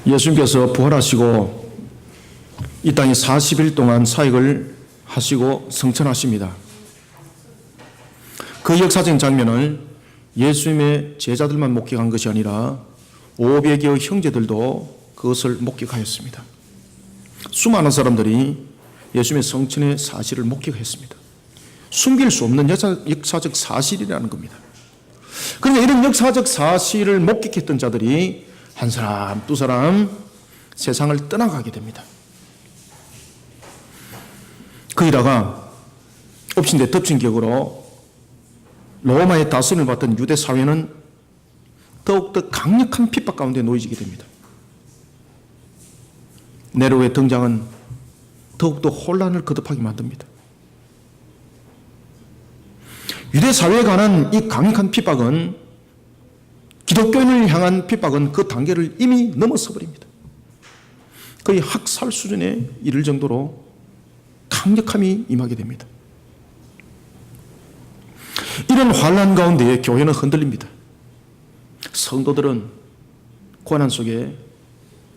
예수님께서 부활하시고 이 땅에 40일 동안 사역을 하시고 성천하십니다. 그 역사적인 장면을 예수님의 제자들만 목격한 것이 아니라 500여 형제들도 그것을 목격하였습니다. 수많은 사람들이 예수님의 성천의 사실을 목격했습니다. 숨길 수 없는 역사적 사실이라는 겁니다. 그런데 이런 역사적 사실을 목격했던 자들이 한 사람, 두 사람 세상을 떠나가게 됩니다. 거기다가 엎친 데 덮친 격으로 로마의 다스림을 받던 유대 사회는 더욱더 강력한 핍박 가운데 놓여지게 됩니다. 네로의 등장은 더욱더 혼란을 거듭하게 만듭니다. 유대 사회에 관한 이 강력한 핍박은, 기독교인을 향한 핍박은 그 단계를 이미 넘어서 버립니다. 거의 학살 수준에 이를 정도로 강력함이 임하게 됩니다. 이런 환란 가운데 교회는 흔들립니다. 성도들은 고난 속에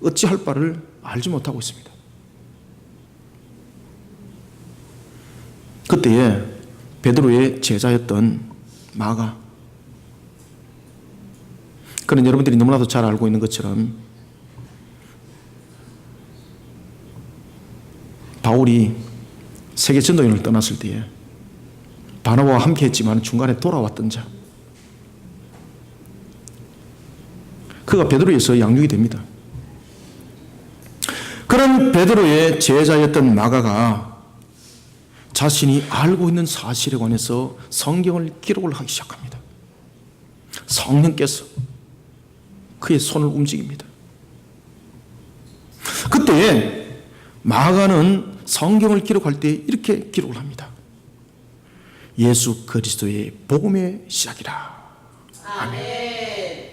어찌할 바를 알지 못하고 있습니다. 그때에 베드로의 제자였던 마가, 그는 여러분들이 너무나도 잘 알고 있는 것처럼 바울이 세계 전도여행을 떠났을 때에 바나바와 함께 했지만 중간에 돌아왔던 자, 그가 베드로에서 양육이 됩니다. 그런 베드로의 제자였던 마가가 자신이 알고 있는 사실에 관해서 성경을 기록을 하기 시작합니다. 성령께서 그의 손을 움직입니다. 그때 마가는 성경을 기록할 때 이렇게 기록을 합니다. 예수 그리스도의 복음의 시작이라. 아멘.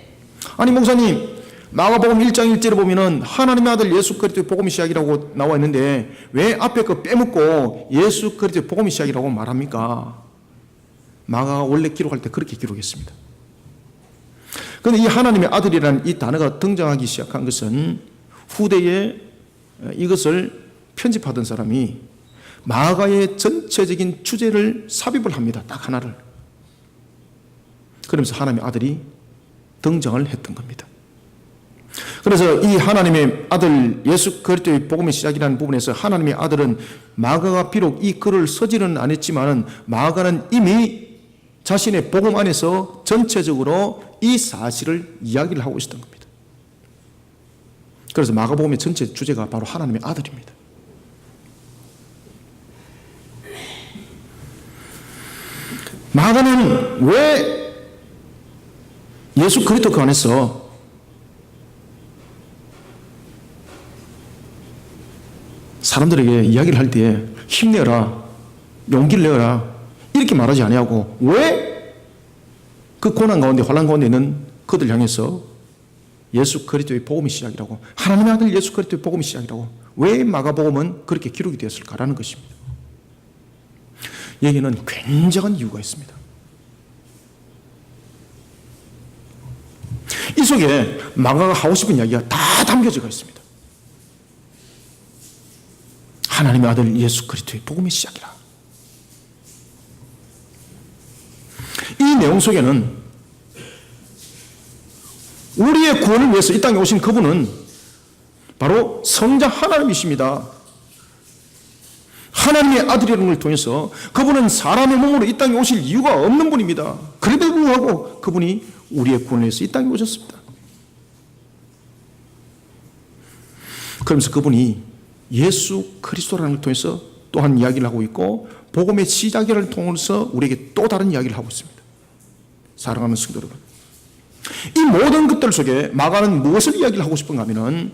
아니 목사님, 마가복음 1장 1절에 보면은 하나님의 아들 예수 그리스도의 복음의 시작이라고 나와 있는데 왜 앞에 거 빼먹고 예수 그리스도의 복음의 시작이라고 말합니까? 마가가 원래 기록할 때 그렇게 기록했습니다. 그런데 이 하나님의 아들이라는 이 단어가 등장하기 시작한 것은 후대에 이것을 편집하던 사람이 마가의 전체적인 주제를 삽입을 합니다. 딱 하나를. 그러면서 하나님의 아들이 등장을 했던 겁니다. 그래서 이 하나님의 아들 예수 그리스도의 복음의 시작이라는 부분에서 하나님의 아들은, 마가가 비록 이 글을 쓰지는 않았지만 마가는 이미 자신의 복음 안에서 전체적으로 이 사실을 이야기를 하고 있었던 겁니다. 그래서 마가복음의 전체 주제가 바로 하나님의 아들입니다. 마가는 왜 예수 그리스도 그 안에서 사람들에게 이야기를 할 때 힘내라, 용기를 내어라 이렇게 말하지 아니하고 왜 그 고난 가운데 환난 가운데 있는 그들 향해서 예수 그리스도의 복음의 시작이라고, 하나님의 아들 예수 그리스도의 복음의 시작이라고 왜 마가복음은 그렇게 기록이 되었을까라는 것입니다. 여기는 굉장한 이유가 있습니다. 이 속에 마가가 하고 싶은 이야기가 다 담겨져 있습니다. 하나님의 아들 예수 그리스도의 복음의 시작이라. 이 내용 속에는 우리의 구원을 위해서 이 땅에 오신 그분은 바로 성자 하나님이십니다. 하나님의 아들이라는 걸 통해서 그분은 사람의 몸으로 이 땅에 오실 이유가 없는 분입니다. 그럼에도 불구하고 그분이 우리의 구원을 위해서 이 땅에 오셨습니다. 그러면서 그분이 예수 그리스도라는 걸 통해서 또한 이야기를 하고 있고 복음의 시작을 통해서 우리에게 또 다른 이야기를 하고 있습니다. 사랑하는 성도 여러분, 이 모든 것들 속에 마가는 무엇을 이야기를 하고 싶은가 하면은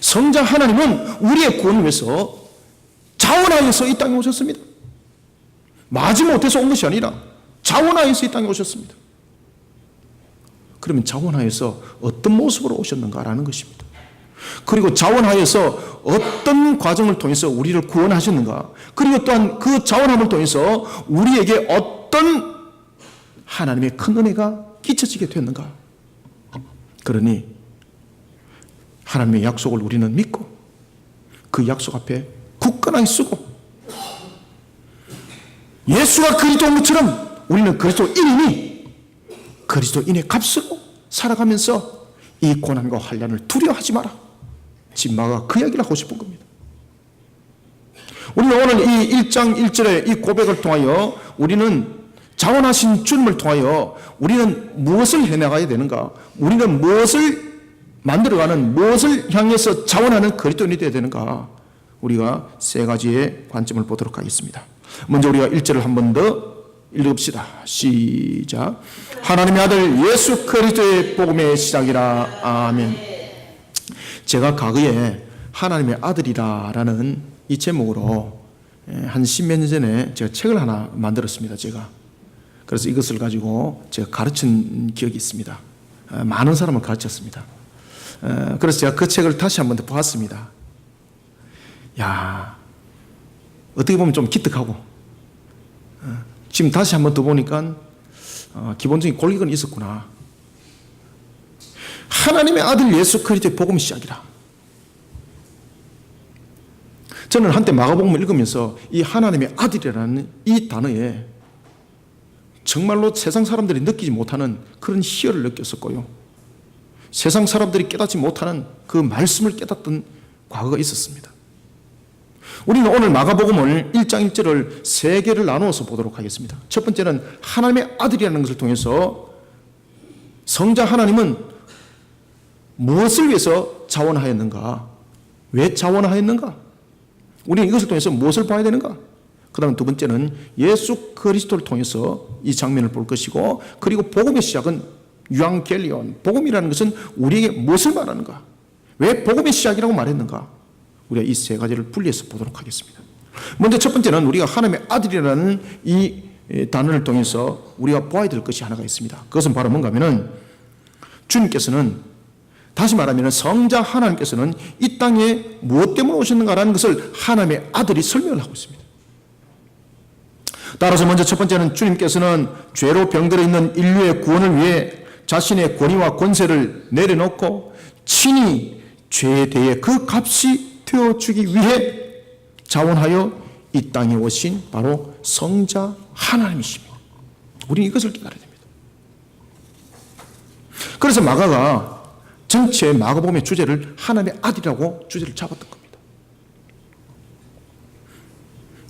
성자 하나님은 우리의 구원을 위해서 자원하여서 이 땅에 오셨습니다. 마지못해서 온 것이 아니라 자원하여서 이 땅에 오셨습니다. 그러면 자원하여서 어떤 모습으로 오셨는가라는 것입니다. 그리고 자원하여서 어떤 과정을 통해서 우리를 구원하셨는가, 그리고 또한 그 자원함을 통해서 우리에게 어떤 하나님의 큰 은혜가 끼쳐지게 됐는가. 그러니 하나님의 약속을 우리는 믿고 그 약속 앞에 굳건하게 쓰고 예수가 그리스도인 것처럼 우리는 그리스도인이니 그리스도인의 값으로 살아가면서 이 고난과 환난을 두려워하지 마라. 지금 마가 그 이야기를 하고 싶은 겁니다. 우리는 오늘 이 1장 1절의 이 고백을 통하여 우리는 자원하신 주님을 통하여 우리는 무엇을 해나가야 되는가? 우리는 무엇을 만들어가는, 무엇을 향해서 자원하는 그리스도인이 되어야 되는가? 우리가 세 가지의 관점을 보도록 하겠습니다. 먼저 우리가 1절을 한 번 더 읽읍시다. 시작. 하나님의 아들 예수 그리스도의 복음의 시작이라. 아멘. 제가 과거에 하나님의 아들이라라는 이 제목으로 한 10몇 년 전에 제가 책을 하나 만들었습니다. 제가. 그래서 이것을 가지고 제가 가르친 기억이 있습니다. 많은 사람을 가르쳤습니다. 그래서 제가 그 책을 다시 한 번 더 보았습니다. 야, 어떻게 보면 좀 기특하고 지금 다시 한 번 더 보니까 기본적인 골격은 있었구나. 하나님의 아들 예수 그리스도의 복음의 시작이라. 저는 한때 마가복음을 읽으면서 이 하나님의 아들이라는 이 단어에 정말로 세상 사람들이 느끼지 못하는 그런 희열을 느꼈었고요. 세상 사람들이 깨닫지 못하는 그 말씀을 깨닫던 과거가 있었습니다. 우리는 오늘 마가복음을 1장 1절을 세 개를 나누어서 보도록 하겠습니다. 첫 번째는 하나님의 아들이라는 것을 통해서 성자 하나님은 무엇을 위해서 자원하였는가? 왜 자원하였는가? 우리는 이것을 통해서 무엇을 봐야 되는가? 그 다음 두 번째는 예수 그리스도를 통해서 이 장면을 볼 것이고, 그리고 복음의 시작은 유앙겔리온, 복음이라는 것은 우리에게 무엇을 말하는가? 왜 복음의 시작이라고 말했는가? 우리가 이 세 가지를 분리해서 보도록 하겠습니다. 먼저 첫 번째는 우리가 하나님의 아들이라는 이 단어를 통해서 우리가 보아야 될 것이 하나가 있습니다. 그것은 바로 뭔가 하면은 주님께서는, 다시 말하면 성자 하나님께서는 이 땅에 무엇 때문에 오셨는가라는 것을 하나님의 아들이 설명을 하고 있습니다. 따라서 먼저 첫 번째는 주님께서는 죄로 병들어 있는 인류의 구원을 위해 자신의 권위와 권세를 내려놓고 친히 죄에 대해 그 값이 되어주기 위해 자원하여 이 땅에 오신 바로 성자 하나님이십니다. 우리는 이것을 깨달아야 됩니다. 그래서 마가가 전체 마가복음의 주제를 하나님의 아들이라고 주제를 잡았던 겁니다.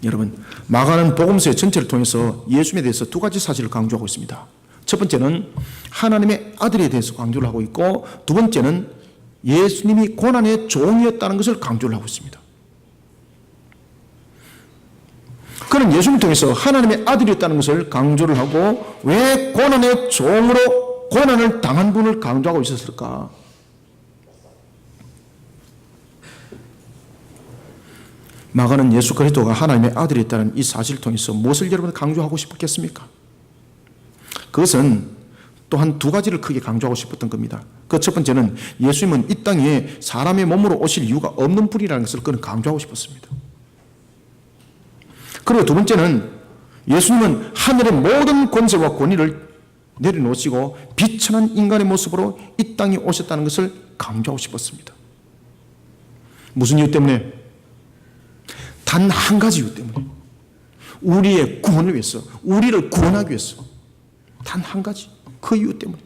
여러분, 마가는 복음서의 전체를 통해서 예수님에 대해서 두 가지 사실을 강조하고 있습니다. 첫 번째는 하나님의 아들에 대해서 강조를 하고 있고, 두 번째는 예수님이 고난의 종이었다는 것을 강조를 하고 있습니다. 그는 예수님을 통해서 하나님의 아들이었다는 것을 강조를 하고, 왜 고난의 종으로 고난을 당한 분을 강조하고 있었을까? 마가는 예수 그리스도가 하나님의 아들이었다는 이 사실을 통해서 무엇을 여러분 강조하고 싶었겠습니까? 그것은 또한 두 가지를 크게 강조하고 싶었던 겁니다. 그 첫 번째는 예수님은 이 땅에 사람의 몸으로 오실 이유가 없는 분이라는 것을 그는 강조하고 싶었습니다. 그리고 두 번째는 예수님은 하늘의 모든 권세와 권위를 내려놓으시고 비천한 인간의 모습으로 이 땅에 오셨다는 것을 강조하고 싶었습니다. 무슨 이유 때문에? 단 한 가지 이유 때문에. 우리의 구원을 위해서, 우리를 구원하기 위해서. 단 한 가지. 그 이유 때문에.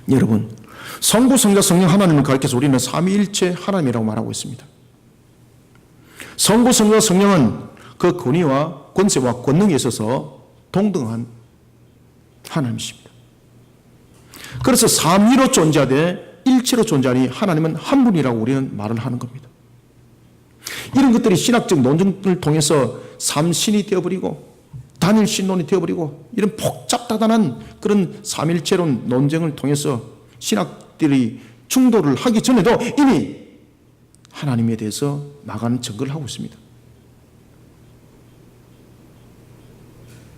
여러분, 성부, 성자, 성령 하나님을 가리켜서 우리는 삼위일체 하나님이라고 말하고 있습니다. 성부, 성자, 성령은 그 권위와 권세와 권능에 있어서 동등한 하나님이십니다. 그래서 삼위로 존재하되 일체로 존재하니 하나님은 한 분이라고 우리는 말을 하는 겁니다. 이런 것들이 신학적 논증을 통해서 삼신이 되어버리고 단일신론이 되어버리고 이런 복잡다단한 그런 삼일체론 논쟁을 통해서 신학들이 충돌을 하기 전에도 이미 하나님에 대해서 나가는 증거를 하고 있습니다.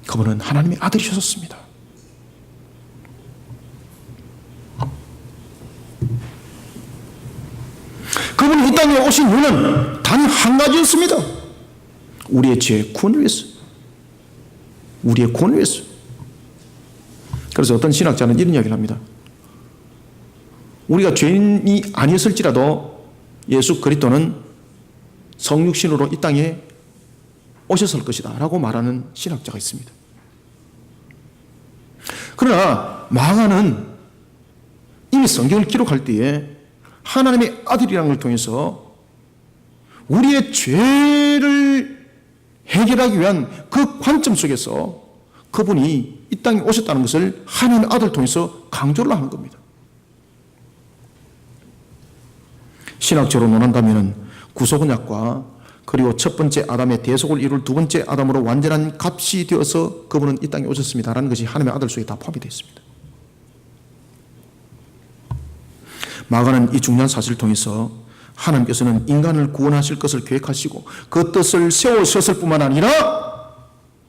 그분은 하나님의 아들이셨습니다. 그분이 이 땅에 오신 이유는 단 한 가지였습니다. 우리의 죄 구원을 위해서. 우리의 구원을 위해서. 그래서 어떤 신학자는 이런 이야기를 합니다. 우리가 죄인이 아니었을지라도 예수 그리스도는 성육신으로 이 땅에 오셨을 것이다 라고 말하는 신학자가 있습니다. 그러나 마가는 이미 성경을 기록할 때에 하나님의 아들이라는 걸 통해서 우리의 죄를 해결하기 위한 그 관점 속에서 그분이 이 땅에 오셨다는 것을 하나님의 아들을 통해서 강조를 하는 겁니다. 신학적으로 논한다면 구속언약과 그리고 첫 번째 아담의 대속을 이룰 두 번째 아담으로 완전한 값이 되어서 그분은 이 땅에 오셨습니다라는 것이 하나님의 아들 속에 다 포함이 되어 있습니다. 마가는 이 중요한 사실을 통해서 하나님께서는 인간을 구원하실 것을 계획하시고 그 뜻을 세우셨을 뿐만 아니라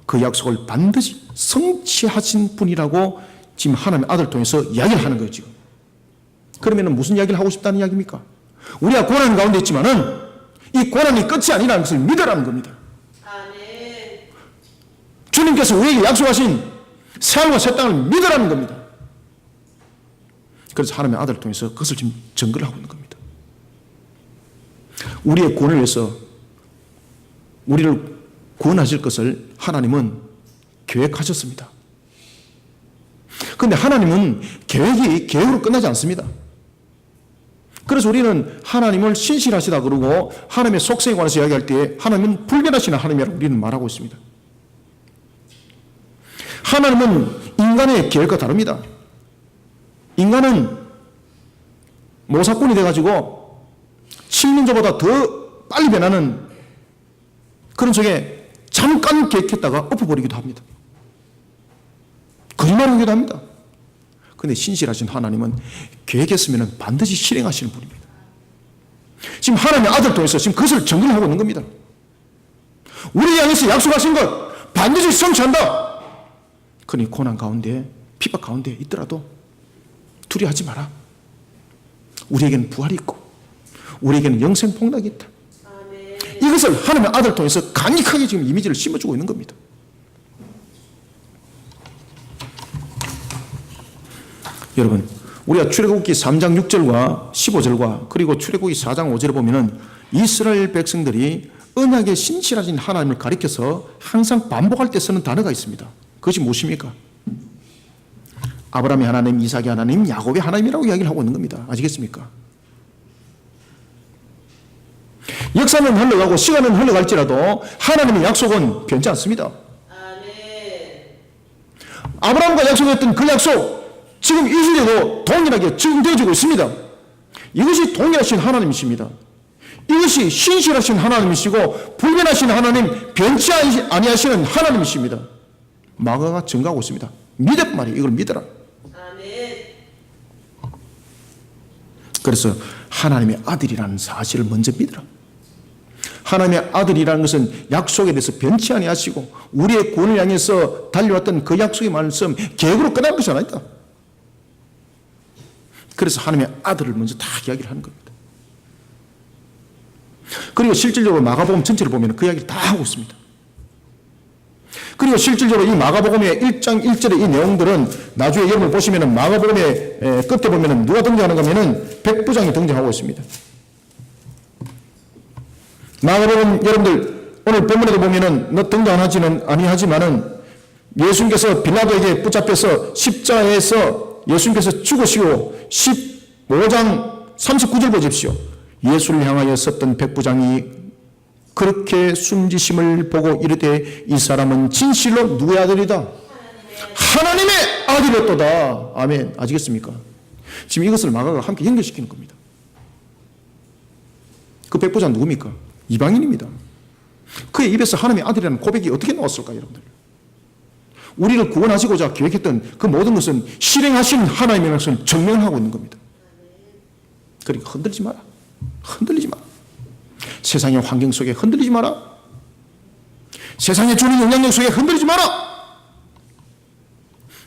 그 약속을 반드시 성취하신 분이라고 지금 하나님의 아들을 통해서 이야기를 하는 거예요. 지금. 그러면 무슨 이야기를 하고 싶다는 이야기입니까? 우리가 고난 가운데 있지만은 이 고난이 끝이 아니라는 것을 믿으라는 겁니다. 아멘. 주님께서 우리에게 약속하신 새하늘과 새 땅을 믿으라는 겁니다. 그래서 하나님의 아들을 통해서 그것을 지금 증거를 하고 있는 겁니다. 우리의 구원을 위해서 우리를 구원하실 것을 하나님은 계획하셨습니다. 그런데 하나님은 계획이 계획으로 끝나지 않습니다. 그래서 우리는 하나님을 신실하시다 그러고 하나님의 속성에 관해서 이야기할 때 하나님은 불변하시는 하나님이라고 우리는 말하고 있습니다. 하나님은 인간의 계획과 다릅니다. 인간은 모사꾼이 돼가지고 칠민조보다 더 빨리 변하는 그런 속에 잠깐 계획했다가 엎어버리기도 합니다. 거짓말하기도 합니다. 그런데 신실하신 하나님은 계획했으면 반드시 실행하시는 분입니다. 지금 하나님의 아들을 통해서 지금 그것을 증거하고 있는 겁니다. 우리 향해서 약속하신 것 반드시 성취한다. 그러니 고난 가운데 핍박 가운데 있더라도 두려워하지 마라. 우리에게는 부활이 있고 우리에게는 영생 복락이 있다. 이것을 하나님의 아들을 통해서 강력하게 지금 이미지를 심어주고 있는 겁니다. 여러분, 우리가 출애굽기 3장 6절과 15절과 그리고 출애굽기 4장 5절에 보면은 이스라엘 백성들이 언약에 신실하신 하나님을 가리켜서 항상 반복할 때 쓰는 단어가 있습니다. 그것이 무엇입니까? 아브라함의 하나님, 이삭의 하나님, 야곱의 하나님이라고 이야기를 하고 있는 겁니다. 아시겠습니까? 역사는 흘러가고 시간은 흘러갈지라도 하나님의 약속은 변치 않습니다. 아브라함과 약속했던 그 약속 지금 이 시대도 동일하게 적용되어지고 있습니다. 이것이 동일하신 하나님이십니다. 이것이 신실하신 하나님이시고 불변하신 하나님, 변치 아니하시는 하나님이십니다. 마가가 증거하고 있습니다. 믿을 말이에요. 이걸 믿어라. 그래서 하나님의 아들이라는 사실을 먼저 믿으라. 하나님의 아들이라는 것은 약속에 대해서 변치 아니하시고 우리의 구원을 향해서 달려왔던 그 약속의 말씀 계획으로 끝날 것이 아니다. 그래서 하나님의 아들을 먼저 다 이야기를 하는 겁니다. 그리고 실질적으로 마가복음 전체를 보면 그 이야기를 다 하고 있습니다. 그리고 실질적으로 이 마가복음의 1장 1절의 이 내용들은 나중에 여러분 보시면 마가복음의 끝에 보면 누가 등장하는가 하면 백부장이 등장하고 있습니다. 마가복음 여러분들 오늘 본문에도 보면 등장하지는 아니하지만은 예수님께서 빌라도에게 붙잡혀서 십자가에서 예수님께서 죽으시고 15장 39절 보십시오. 예수를 향하여 섰던 백부장이 그렇게 숨지심을 보고 이르되 이 사람은 진실로 누구의 아들이다? 하나님의 아들이었도다. 아멘. 아시겠습니까? 지금 이것을 마가가 함께 연결시키는 겁니다. 그 백부장 누굽니까? 이방인입니다. 그의 입에서 하나님의 아들이라는 고백이 어떻게 나왔을까요, 여러분들? 우리를 구원하시고자 계획했던 그 모든 것은 실행하시는 하나님의 것을 증명하고 있는 겁니다. 그러니까 흔들리지 마라. 흔들리지 마라. 세상의 환경 속에 흔들리지 마라. 세상에 주는 영향력 속에 흔들리지 마라.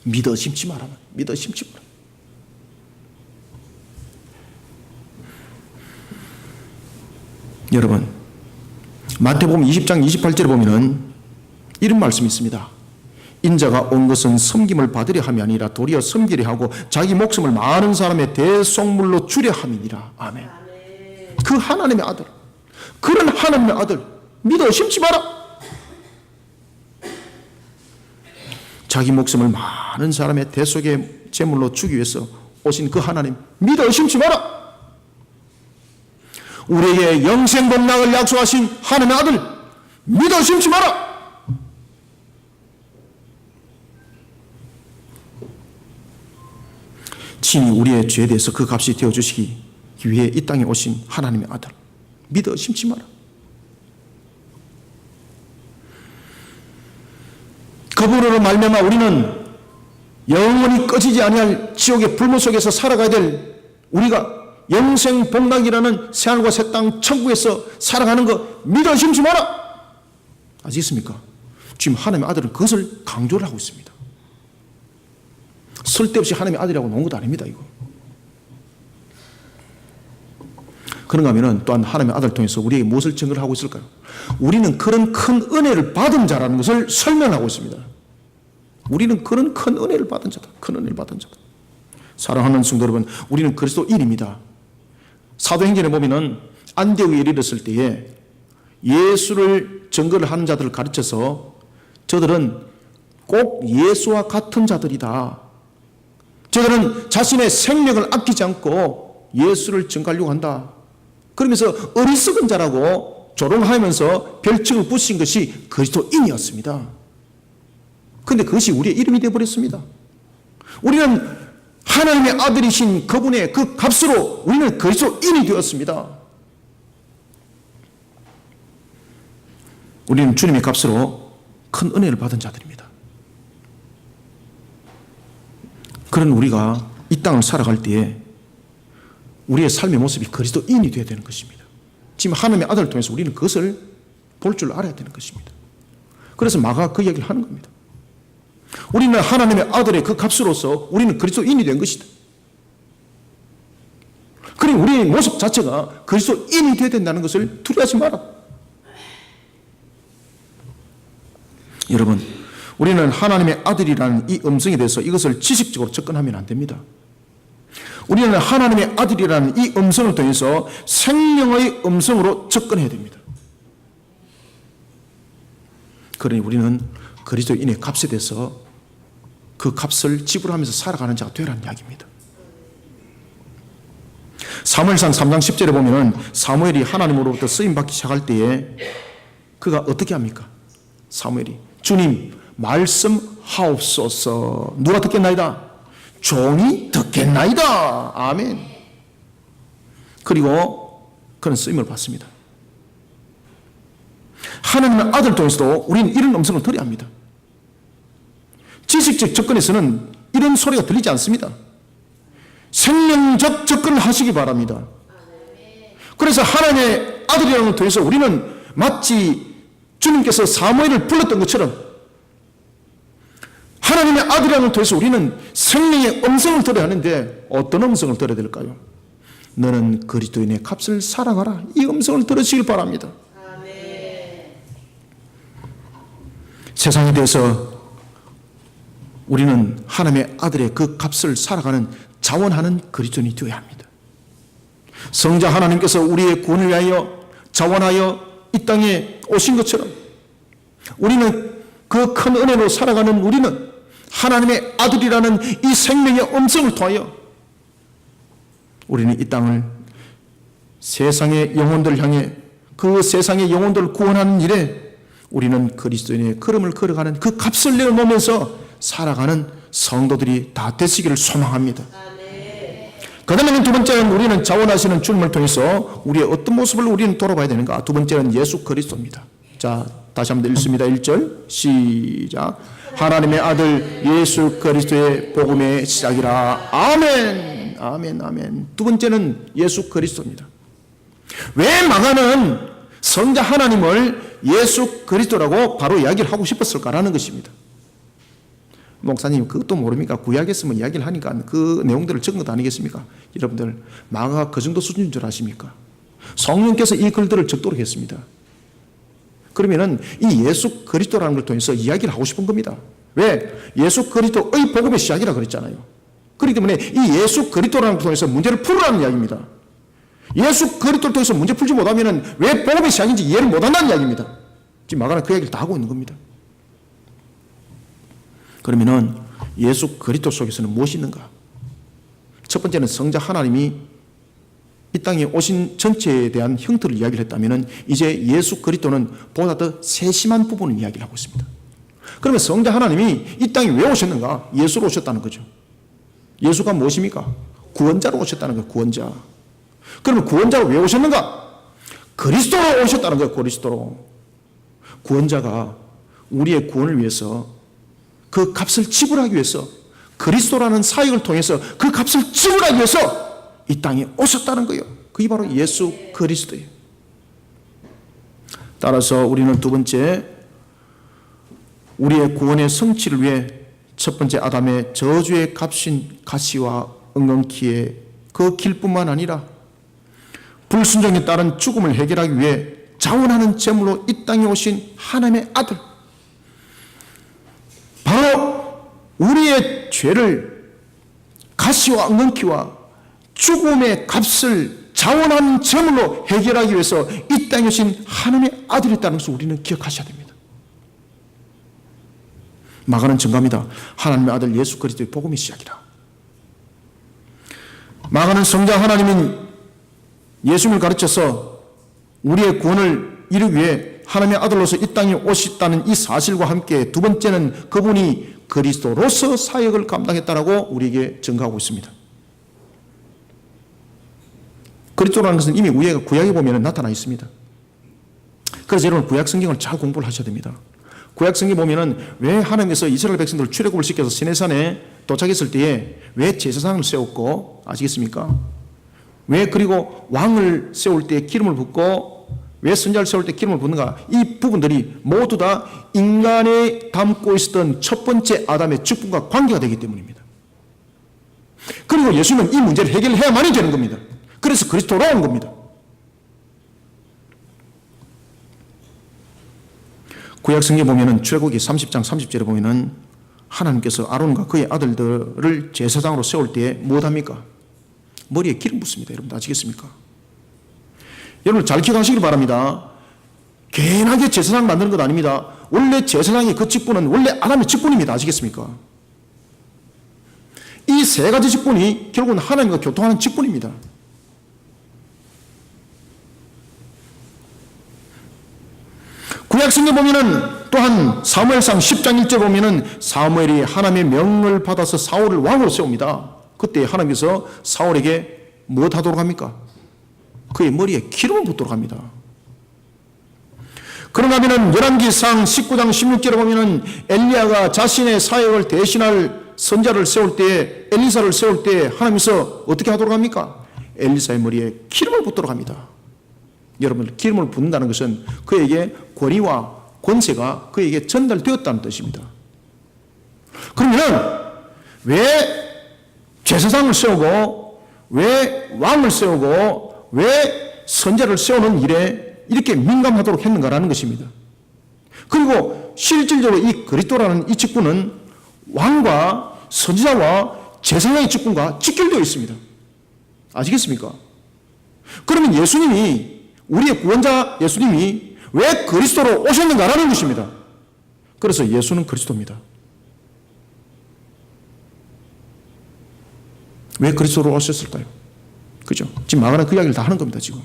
믿어 심지 마라. 믿어 심지 마라. 여러분, 마태복음 20장 28절에 보면은 이런 말씀이 있습니다. 인자가 온 것은 섬김을 받으려 함이 아니라 도리어 섬기려 하고 자기 목숨을 많은 사람의 대속물로 주려 함이니라. 아멘. 그 하나님의 아들, 그런 하나님의 아들 믿어 의심치 마라. 자기 목숨을 많은 사람의 대속의 제물로 주기 위해서 오신 그 하나님 믿어 의심치 마라. 우리에게 영생 복락을 약속하신 하나님의 아들 믿어 의심치 마라. 친히 우리의 죄에 대해서 그 값이 되어주시기 위해 이 땅에 오신 하나님의 아들 믿어 의심치 마라. 그분으로 말미암아 우리는 영원히 꺼지지 아니할 지옥의 불문 속에서 살아가야 될, 우리가 영생 복락이라는 새하늘과 새 땅 천국에서 살아가는 거 믿어 의심치 마라. 아시겠습니까? 지금 하나님의 아들은 그것을 강조를 하고 있습니다. 쓸데없이 하나님의 아들이라고 놓은 것도 아닙니다. 이거. 그런가 하면 또한 하나님의 아들을 통해서 우리에게 무엇을 증거를 하고 있을까요? 우리는 그런 큰 은혜를 받은 자라는 것을 설명하고 있습니다. 우리는 그런 큰 은혜를 받은 자다. 큰 은혜를 받은 자다. 사랑하는 성도 여러분, 우리는 그리스도인입니다. 사도행전에 보면은 안디옥에 이르렀을 때에 예수를 증거를 하는 자들을 가르쳐서 저들은 꼭 예수와 같은 자들이다. 저들은 자신의 생명을 아끼지 않고 예수를 증거하려고 한다. 그러면서 어리석은 자라고 조롱하면서 별칭을 붙인 것이 그리스도인이었습니다. 그런데 그것이 우리의 이름이 되어버렸습니다. 우리는 하나님의 아들이신 그분의 그 값으로 우리는 그리스도인이 되었습니다. 우리는 주님의 값으로 큰 은혜를 받은 자들입니다. 그런 우리가 이 땅을 살아갈 때에 우리의 삶의 모습이 그리스도인이 되어야 되는 것입니다. 지금 하나님의 아들을 통해서 우리는 그것을 볼 줄 알아야 되는 것입니다. 그래서 마가가 그 이야기를 하는 겁니다. 우리는 하나님의 아들의 그 값으로서 우리는 그리스도인이 된 것이다. 그러니 우리의 모습 자체가 그리스도인이 되어야 된다는 것을 두려워하지 마라. 여러분, 우리는 하나님의 아들이라는 이 음성에 대해서 이것을 지식적으로 접근하면 안 됩니다. 우리는 하나님의 아들이라는 이 음성을 통해서 생명의 음성으로 접근해야 됩니다. 그러니 우리는 그리스도인의 값에 대해서 그 값을 지불하면서 살아가는 자가 되라는 이야기입니다. 사무엘상 3장 10절에 보면 사무엘이 하나님으로부터 쓰임받기 시작할 때에 그가 어떻게 합니까? 사무엘이 주님 말씀하옵소서. 누가 듣겠나이다? 종이 듣겠나이다. 아멘. 그리고 그는 쓰임을 받습니다. 하나님의 아들 통해서도 우리는 이런 음성을 들어야 합니다. 지식적 접근에서는 이런 소리가 들리지 않습니다. 생명적 접근을 하시기 바랍니다. 그래서 하나님의 아들이라는 걸 통해서 우리는 마치 주님께서 사무엘을 불렀던 것처럼 하나님의 아들이라는 걸 통해서 우리는 생명의 음성을 들어야 하는데 어떤 음성을 들어야 될까요? 너는 그리스도인의 값을 사랑하라. 이 음성을 들으시길 바랍니다. 세상에 대해서 우리는 하나님의 아들의 그 값을 살아가는 자원하는 그리스도인이 되어야 합니다. 성자 하나님께서 우리의 구원을 위하여 자원하여 이 땅에 오신 것처럼 우리는 그 큰 은혜로 살아가는 우리는 하나님의 아들이라는 이 생명의 음성을 통하여 우리는 이 땅을 세상의 영혼들을 향해 그 세상의 영혼들을 구원하는 일에 우리는 그리스도인의 걸음을 걸어가는 그 값을 내어놓으면서 살아가는 성도들이 다 되시기를 소망합니다. 그 다음에는 두 번째는 우리는 자원하시는 주님을 통해서 우리의 어떤 모습을 우리는 돌아봐야 되는가? 두 번째는 예수 그리스도입니다. 자, 다시 한번 읽습니다. 1절 시작. 하나님의 아들 예수 그리스도의 복음의 시작이라. 아멘. 아멘. 아멘. 두 번째는 예수 그리스도입니다. 왜 마가는 성자 하나님을 예수 그리스도라고 바로 이야기를 하고 싶었을까라는 것입니다. 목사님 그것도 모릅니까? 구약에서만 이야기를 하니까 그 내용들을 적은 것 아니겠습니까? 여러분들 마가가 그 정도 수준인 줄 아십니까? 성령께서 이 글들을 적도록 했습니다. 그러면은 이 예수 그리스도라는 걸 통해서 이야기를 하고 싶은 겁니다. 왜? 예수 그리스도의 복음의 시작이라 그랬잖아요. 그렇기 때문에 이 예수 그리스도라는 것을 통해서 문제를 풀으라는 이야기입니다. 예수 그리스도를 통해서 문제 풀지 못하면 왜 복음의 시작인지 이해를 못한다는 이야기입니다. 지금 마가는 그 얘기를 다 하고 있는 겁니다. 그러면은 예수 그리스도 속에서는 무엇이 있는가? 첫 번째는 성자 하나님이 이 땅에 오신 전체에 대한 형태를 이야기를 했다면 이제 예수 그리스도는 보다 더 세심한 부분을 이야기를 하고 있습니다. 그러면 성자 하나님이 이 땅에 왜 오셨는가? 예수로 오셨다는 거죠. 예수가 무엇입니까? 구원자로 오셨다는 거예요. 구원자. 그러면 구원자로 왜 오셨는가? 그리스도로 오셨다는 거예요. 그리스도로. 구원자가 우리의 구원을 위해서 그 값을 지불하기 위해서 그리스도라는 사역을 통해서 그 값을 지불하기 위해서 이 땅에 오셨다는 거예요. 그게 바로 예수 그리스도예요. 따라서 우리는 두 번째, 우리의 구원의 성취를 위해 첫 번째 아담의 저주의 값인 가시와 엉겅퀴의 그 길뿐만 아니라 불순종에 따른 죽음을 해결하기 위해 자원하는 제물로 이 땅에 오신 하나님의 아들, 바로 우리의 죄를 가시와 엉겅퀴와 죽음의 값을 자원하는 제물로 해결하기 위해서 이 땅에 오신 하나님의 아들이 있다는 것을 우리는 기억하셔야 됩니다. 마가는 증가합니다. 하나님의 아들 예수 그리스도의 복음의 시작이라. 마가는 성자 하나님인 예수님을 가르쳐서 우리의 구원을 이루기 위해 하나님의 아들로서 이 땅에 오셨다는 이 사실과 함께 두 번째는 그분이 그리스도로서 사역을 감당했다라고 우리에게 증거하고 있습니다. 그리스도라는 것은 이미 우리가 구약에 보면 나타나 있습니다. 그래서 여러분 구약 성경을 잘 공부를 하셔야 됩니다. 구약 성경에 보면은 왜 하나님께서 이스라엘 백성들을 출애굽을 시켜서 시내산에 도착했을 때에 왜 제사장을 세웠고 아시겠습니까? 왜 그리고 왕을 세울 때 기름을 붓고 왜 선자를 세울 때 기름을 붓는가? 이 부분들이 모두 다 인간에 담고 있었던 첫 번째 아담의 직분과 관계가 되기 때문입니다. 그리고 예수님은 이 문제를 해결해야만이 되는 겁니다. 그래서 그리스도로 온 겁니다. 구약 성경에 보면은 출애굽기 30장 30절에 보면은 하나님께서 아론과 그의 아들들을 제사장으로 세울 때에 무엇합니까? 머리에 기름 붓습니다. 여러분 아시겠습니까? 여러분 잘 기억하시길 바랍니다. 괜하게 제사장 만드는 것 아닙니다. 원래 제사장의 그 직분은 원래 아담의 직분입니다. 아시겠습니까? 이 세 가지 직분이 결국은 하나님과 교통하는 직분입니다. 구약 성경 보면은 또한 사무엘상 10장 1절 보면은 사무엘이 하나님의 명을 받아서 사울을 왕으로 세웁니다. 그때 하나님께서 사울에게 무엇 하도록 합니까? 그의 머리에 기름을 붓도록 합니다. 그런가 하면은 열왕기상 19장 16절에 보면은 엘리야가 자신의 사역을 대신할 선자를 세울 때, 엘리사를 세울 때 하나님께서 어떻게 하도록 합니까? 엘리사의 머리에 기름을 붓도록 합니다. 여러분 기름을 붓는다는 것은 그에게 권위와 권세가 그에게 전달되었다는 뜻입니다. 그러면 왜 제사장을 세우고 왜 왕을 세우고 왜 선자를 세우는 일에 이렇게 민감하도록 했는가라는 것입니다. 그리고 실질적으로 이 그리스도라는 이 직분은 왕과 선지자와 제사장의 직분과 직결되어 있습니다. 아시겠습니까? 그러면 예수님이 우리의 구원자 예수님이 왜 그리스도로 오셨는가라는 것입니다. 그래서 예수는 그리스도입니다. 왜 그리스도로 오셨을까요? 그죠? 지금 마가는 그 이야기를 다 하는 겁니다. 지금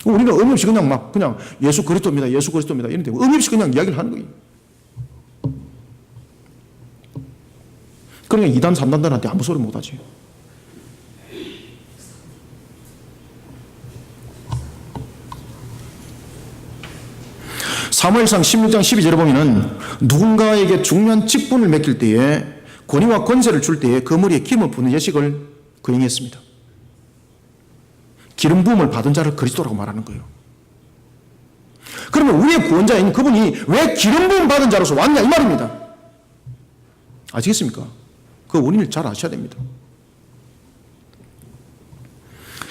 우리는 의미 없이 그냥 예수 그리스도입니다. 예수 그리스도입니다. 이런데 의미 없이 그냥 이야기를 하는 거예요. 그러니까 2단 3단들한테 아무 소리 못하지. 사무엘상 16장 12절에 보면은 누군가에게 중요한 직분을 맡길 때에 권위와 권세를 줄 때에 그 머리에 기름을 부는 예식을 거행했습니다. 기름 부음을 받은 자를 그리스도라고 말하는 거예요. 그러면 우리의 구원자인 그분이 왜 기름 부음 받은 자로서 왔냐 이 말입니다. 아시겠습니까? 그 원인을 잘 아셔야 됩니다.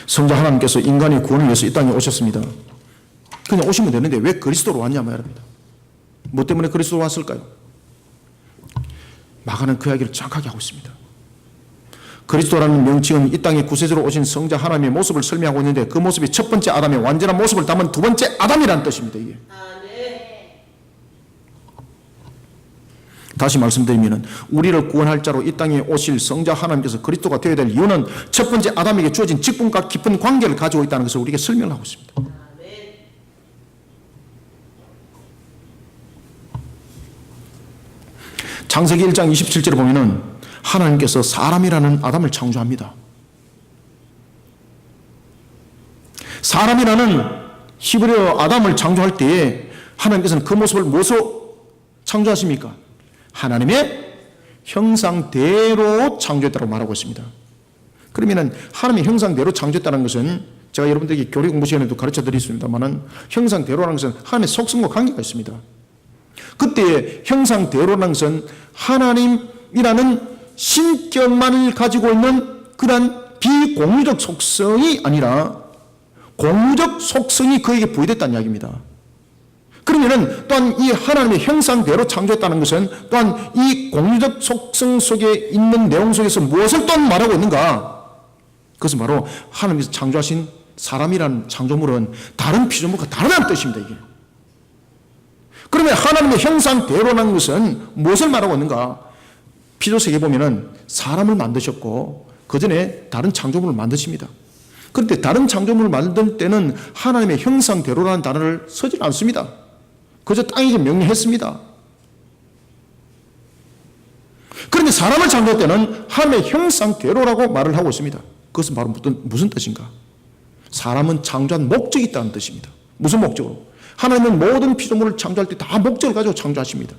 성자 하나님께서 인간의 구원을 위해서 이 땅에 오셨습니다. 그냥 오시면 되는데 왜 그리스도로 왔냐 말입니다. 뭐 때문에 그리스도로 왔을까요? 마가는 그 이야기를 정확하게 하고 있습니다. 그리스도라는 명칭은 이 땅에 구세주로 오신 성자 하나님의 모습을 설명하고 있는데 그 모습이 첫 번째 아담의 완전한 모습을 담은 두 번째 아담이라는 뜻입니다. 이게. 다시 말씀드리면 우리를 구원할 자로 이 땅에 오실 성자 하나님께서 그리스도가 되어야 될 이유는 첫 번째 아담에게 주어진 직분과 깊은 관계를 가지고 있다는 것을 우리에게 설명하고 있습니다. 창세기 1장 27절에 보면은 하나님께서 사람이라는 아담을 창조합니다. 사람이라는 히브리어 아담을 창조할 때에 하나님께서는 그 모습을 무엇으로 창조하십니까? 하나님의 형상대로 창조했다고 말하고 있습니다. 그러면 하나님의 형상대로 창조했다는 것은 제가 여러분들에게 교리 공부 시간에도 가르쳐 드렸습니다만 형상대로라는 것은 하나님의 속성과 관계가 있습니다. 그때 형상대로라는 것은 하나님이라는 신격만을 가지고 있는 그러한 비공유적 속성이 아니라 공유적 속성이 그에게 부여됐다는 이야기입니다. 그러면 또한 이 하나님의 형상대로 창조했다는 것은 또한 이 공유적 속성 속에 있는 내용 속에서 무엇을 또한 말하고 있는가? 그것은 바로 하나님께서 창조하신 사람이라는 창조물은 다른 피조물과 다르다는 뜻입니다. 이게. 그러면 하나님의 형상대로라는 것은 무엇을 말하고 있는가? 피조세계에 보면은 사람을 만드셨고 그 전에 다른 창조물을 만드십니다. 그런데 다른 창조물을 만들 때는 하나님의 형상대로라는 단어를 쓰지 않습니다. 그저 땅에게 명령했습니다. 그런데 사람을 창조할 때는 하나님의 형상대로라고 말을 하고 있습니다. 그것은 바로 무슨 뜻인가? 사람은 창조한 목적이 있다는 뜻입니다. 무슨 목적으로? 하나님은 모든 피조물을 창조할 때 다 목적을 가지고 창조하십니다.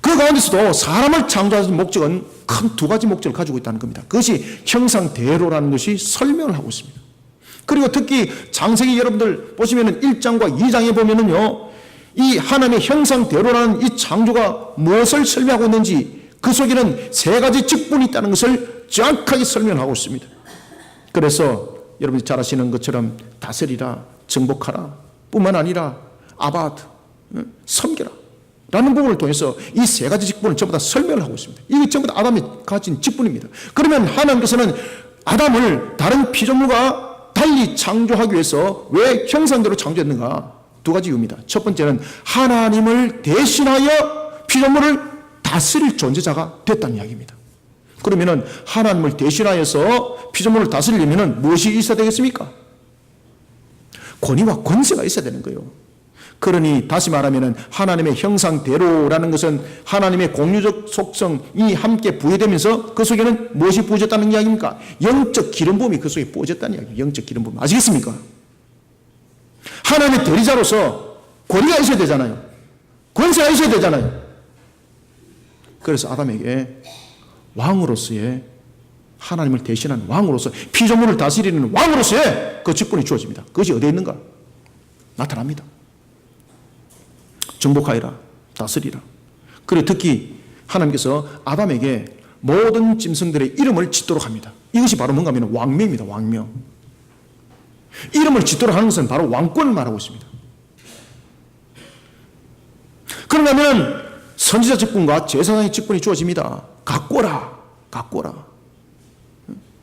그 가운데서도 사람을 창조하는 목적은 큰 두 가지 목적을 가지고 있다는 겁니다. 그것이 형상대로라는 것이 설명을 하고 있습니다. 그리고 특히 창세기 여러분들 보시면은 1장과 2장에 보면은요, 이 하나님의 형상대로라는 이 창조가 무엇을 설명하고 있는지 그 속에는 세 가지 직분이 있다는 것을 정확하게 설명하고 있습니다. 그래서 여러분이 잘 아시는 것처럼 다스리라, 정복하라 뿐만 아니라 아바드, 섬겨라 라는 부분을 통해서 이 세 가지 직분을 전부 다 설명을 하고 있습니다. 이게 전부 다 아담이 가진 직분입니다. 그러면 하나님께서는 아담을 다른 피조물과 달리 창조하기 위해서 왜 형상대로 창조했는가? 두 가지 이유입니다. 첫 번째는 하나님을 대신하여 피조물을 다스릴 존재자가 됐다는 이야기입니다. 그러면 하나님을 대신하여서 피조물을 다스리려면 무엇이 있어야 되겠습니까? 권위와 권세가 있어야 되는 거예요. 그러니 다시 말하면 하나님의 형상대로라는 것은 하나님의 공유적 속성이 함께 부여되면서 그 속에는 무엇이 부어졌다는 이야기입니까? 영적 기름 부음이 그 속에 부어졌다는 이야기입니다. 영적 기름 부음. 아시겠습니까? 하나님의 대리자로서 권위가 있어야 되잖아요. 권세가 있어야 되잖아요. 그래서 아담에게 왕으로서의 하나님을 대신하는 왕으로서 피조물을 다스리는 왕으로서의 그 직분이 주어집니다. 그것이 어디에 있는가? 나타납니다. 정복하여라, 다스리라. 그리고 특히 하나님께서 아담에게 모든 짐승들의 이름을 짓도록 합니다. 이것이 바로 뭔가 하면 왕명입니다. 왕명. 이름을 짓도록 하는 것은 바로 왕권을 말하고 있습니다. 그런가 하면 선지자 직분과 제사장의 직분이 주어집니다. 가꿔라, 가꿔라,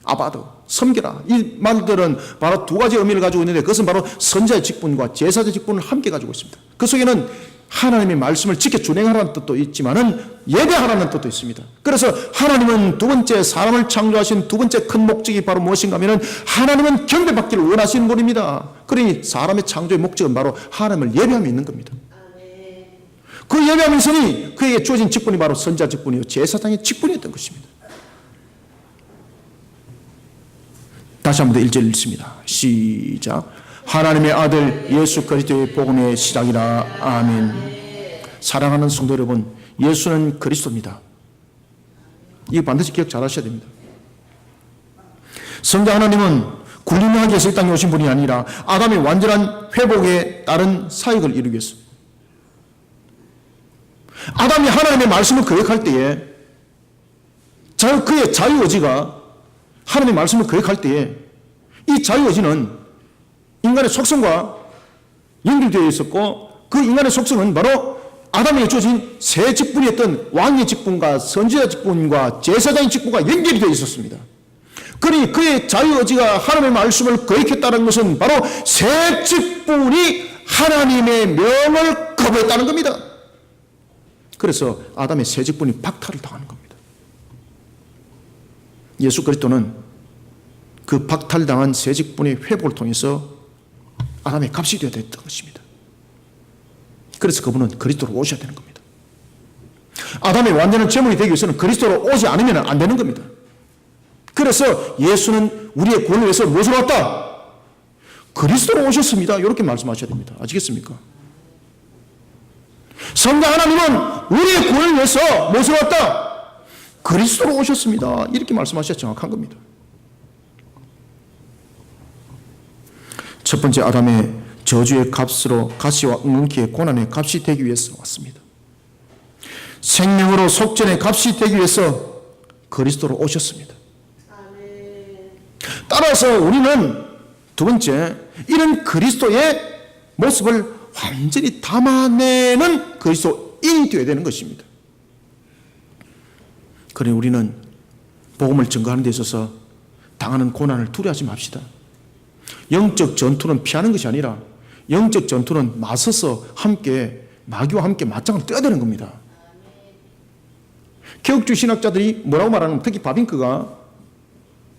아바드, 섬겨라. 이 말들은 바로 두 가지 의미를 가지고 있는데 그것은 바로 선지자의 직분과 제사장의 직분을 함께 가지고 있습니다. 그 속에는 하나님의 말씀을 지켜 준행하라는 뜻도 있지만은 예배하라는 뜻도 있습니다. 그래서 하나님은 두 번째 사람을 창조하신 두 번째 큰 목적이 바로 무엇인가 하면은 하나님은 경배받기를 원하시는 분입니다. 그러니 사람의 창조의 목적은 바로 하나님을 예배함에 있는 겁니다. 그 예배하면서니 그에게 주어진 직분이 바로 선지자 직분이요 제사장의 직분이었던 것입니다. 다시 한번 더 1절 읽습니다. 시작. 하나님의 아들 예수 그리스도의 복음의 시작이라. 아멘. 사랑하는 성도 여러분, 예수는 그리스도입니다. 이거 반드시 기억 잘 하셔야 됩니다. 성자 하나님은 군림하기 위해서 이 땅에 오신 분이 아니라 아담의 완전한 회복에 따른 사역을 이루기 위해서 아담이 하나님의 말씀을 거역할 때에 그의 자유의지가 하나님의 말씀을 거역할 때에 이 자유의지는 인간의 속성과 연결되어 있었고 그 인간의 속성은 바로 아담에게 주어진 새 직분이었던 왕의 직분과 선지자 직분과 제사장의 직분과 연결이 되어 있었습니다. 그러니 그의 자유의지가 하나님의 말씀을 거역했다는 것은 바로 새 직분이 하나님의 명을 거부했다는 겁니다. 그래서 아담의 새 직분이 박탈을 당하는 겁니다. 예수 그리스도는 그 박탈당한 새 직분의 회복을 통해서 아담의 값이 되어야 됐던 것입니다. 그래서 그분은 그리스도로 오셔야 되는 겁니다. 아담의 완전한 제물이 되기 위해서는 그리스도로 오지 않으면 안 되는 겁니다. 그래서 예수는 우리의 구원을 위해서 무엇으로 왔다? 그리스도로 오셨습니다. 이렇게 말씀하셔야 됩니다. 아시겠습니까? 성령 하나님은 우리의 구원을 위해서 무엇으로 왔다? 그리스도로 오셨습니다. 이렇게 말씀하셔야 정확한 겁니다. 첫 번째 아담의 저주의 값으로 가시와 엉겅퀴의 고난의 값이 되기 위해서 왔습니다. 생명으로 속전의 값이 되기 위해서 그리스도로 오셨습니다. 따라서 우리는 두 번째, 이런 그리스도의 모습을 완전히 담아내는 그리스도인이 되어야 되는 것입니다. 그러니 우리는 복음을 증거하는 데 있어서 당하는 고난을 두려워하지 맙시다. 영적 전투는 피하는 것이 아니라 영적 전투는 맞서서 함께 마귀와 함께 맞짱을 떠야 되는 겁니다. 개혁주의 신학자들이 뭐라고 말하는, 특히 바빙크가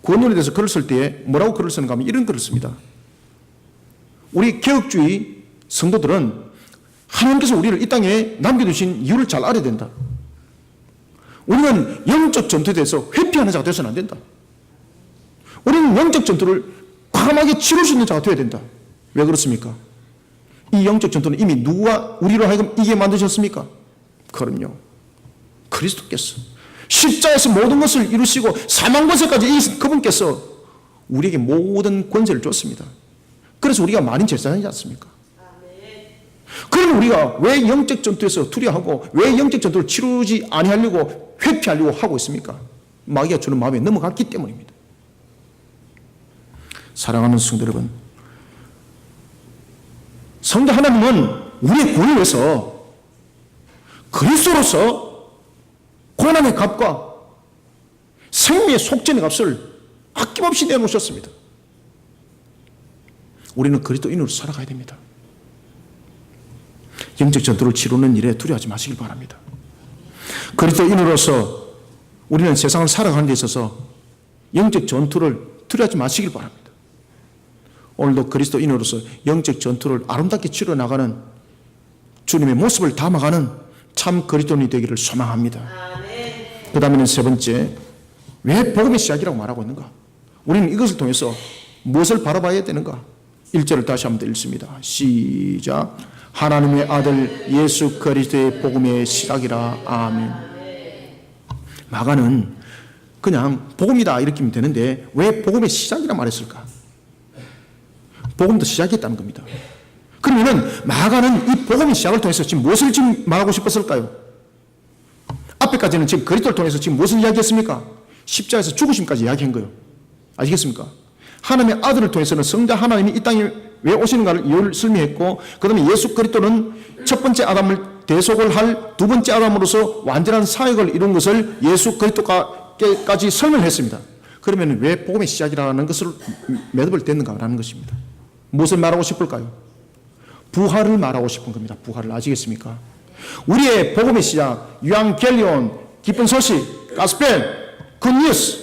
구원론에 대해서 글을 쓸 때 뭐라고 글을 쓰는가 하면 이런 글을 씁니다. 우리 개혁주의 성도들은 하나님께서 우리를 이 땅에 남겨두신 이유를 잘 알아야 된다. 우리는 영적 전투에 대해서 회피하는 자가 되어서는 안 된다. 우리는 영적 전투를 과감하게 치를 수 있는 자가 되어야 된다. 왜 그렇습니까? 이 영적 전투는 이미 누가 우리로 하여금 이게 만드셨습니까? 그럼요, 그리스도께서 십자에서 모든 것을 이루시고 사망 권세까지 이기신 그분께서 우리에게 모든 권세를 줬습니다. 그래서 우리가 만인 제사장이지 않습니까? 그럼 우리가 왜 영적 전투에서 두려워하고 왜 영적 전투를 치르지 아니하려고 회피하려고 하고 있습니까? 마귀가 주는 마음에 넘어갔기 때문입니다. 사랑하는 성도 여러분, 성도 하나님은 우리의 구원을 위해서 그리스도로서 고난의 값과 생명의 속전의 값을 아낌없이 내놓으셨습니다. 우리는 그리스도인으로 살아가야 됩니다. 영적 전투를 치르는 일에 두려워하지 마시길 바랍니다. 그리스도인으로서 우리는 세상을 살아가는 데 있어서 영적 전투를 두려워하지 마시길 바랍니다. 오늘도 그리스도인으로서 영적 전투를 아름답게 치러 나가는 주님의 모습을 담아가는 참 그리스도인이 되기를 소망합니다. 그 다음에는 세 번째, 왜 복음의 시작이라고 말하고 있는가? 우리는 이것을 통해서 무엇을 바라봐야 되는가? 1절을 다시 한번 읽습니다. 시작. 하나님의 아들 예수 그리스도의 복음의 시작이라. 아멘. 마가는 그냥 복음이다 이렇게 하면 되는데 왜 복음의 시작이라 말했을까? 복음도 시작했다는 겁니다. 그러면은 마가는 이 복음의 시작을 통해서 지금 무엇을 지금 말하고 싶었을까요? 앞에까지는 지금 그리스도를 통해서 지금 무엇을 이야기했습니까? 십자가에서 죽으심까지 이야기한 거예요. 아시겠습니까? 하나님의 아들을 통해서는 성자 하나님이 이 땅에 왜 오시는가를 이유를 설명했고, 그 다음에 예수 그리스도는 첫 번째 아담을 대속을 할 두 번째 아담으로서 완전한 사역을 이룬 것을 예수 그리스도까지 설명했습니다. 그러면 왜 복음의 시작이라는 것을 매듭을 댔는가라는 것입니다. 무엇을 말하고 싶을까요? 부활을 말하고 싶은 겁니다. 부활을. 아시겠습니까? 우리의 복음의 시작, 유앙겔리온, 기쁜 소식, 가스펠, 굿뉴스,